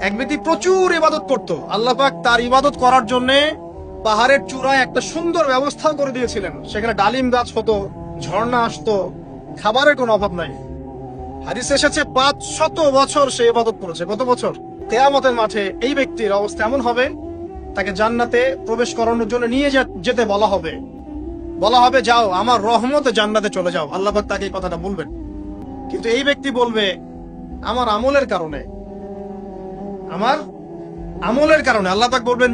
এক ব্যক্তি প্রচুর ইবাদত করত, আল্লাহ পাক তার ইবাদত করার জন্য পাহাড়ের চূড়ায় একটা সুন্দর ব্যবস্থা করে দিয়েছিলেন। সেখানে ডালিম গাছ হতো, ঝর্ণা আসতো, খাবারের কোনো অভাব নাই। হাদিসে এসেছে 500 বছর সে ইবাদত করেছে। কত বছর? কিয়ামতের মাঠে এই ব্যক্তির অবস্থা এমন হবে, তাকে জান্নাতে প্রবেশ করানোর জন্য নিয়ে যেতে বলা হবে যাও আমার রহমতে জান্নাতে চলে যাও। আল্লাহ পাক তাকে এই কথাটা বলবেন। কিন্তু এই ব্যক্তি বলবে আমার আমলের কারণে আল্লাহ পাক বলবেন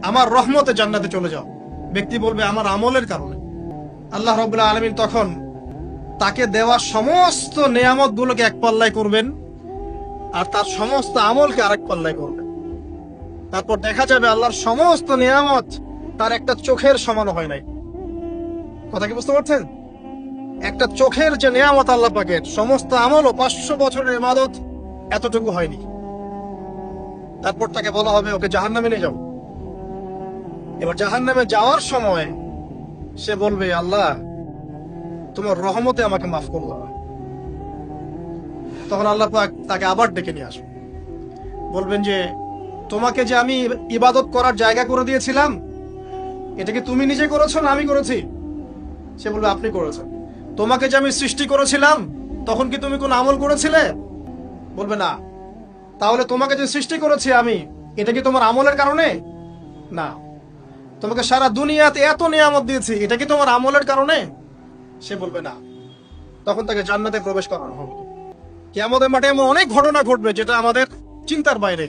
আমার রহমতে জান্নাতে চলে যাও। ব্যক্তি বলবে আমার আমলের কারণে। আল্লাহ রাব্বুল আলামিন তখন তাকে দেওয়া সমস্ত নেয়ামত গুলোকে এক পাল্লায় করবেন, আর তার সমস্ত আমলকে আরেক পাল্লায় করবেন। তারপর দেখা যাবে আল্লাহর সমস্ত নিয়ামত তার একটা চোখের সমান হয় নাই। কথা কি বুঝতে পারছেন? একটা চোখের যে নিয়ামত আল্লাহ পাকের, সমস্ত আমল ও 500 বছরের ইবাদত এতটুকু হয়নি। তারপর তাকে বলা হবে ওকে জাহান্নামে নিয়ে যাও। এবার জাহান্নামে যাওয়ার সময় সে বলবে আল্লাহ তোমার রহমতে আমাকে মাফ করলো। তখন আল্লাহ পাক তাকে আবার ডেকে নিয়ে আসবে, বলবেন যে তোমাকে যে আমি ইবাদত করার জায়গা করে দিয়েছিলাম, এটা কি তুমি নিজে করেছো না আমি করেছি? সে বলবে আপনি করেছেন। তোমাকে যে আমি সৃষ্টি করেছিলাম তখন কি তুমি কোন আমল করেছিলে? বলবে না। তাহলে তোমাকে যে সৃষ্টি করেছি আমি, এটা কি তোমার আমলের কারণে? না। তোমাকে সারা দুনিয়াতে এত নিয়ামত দিয়েছি, এটা কি তোমার আমলের কারণে? সে বলবে না। তখন তাকে জান্নাতে প্রবেশ করানো হবে। কিয়ামতের মাঠে এমন অনেক ঘটনা ঘটবে যেটা আমাদের চিন্তার বাইরে।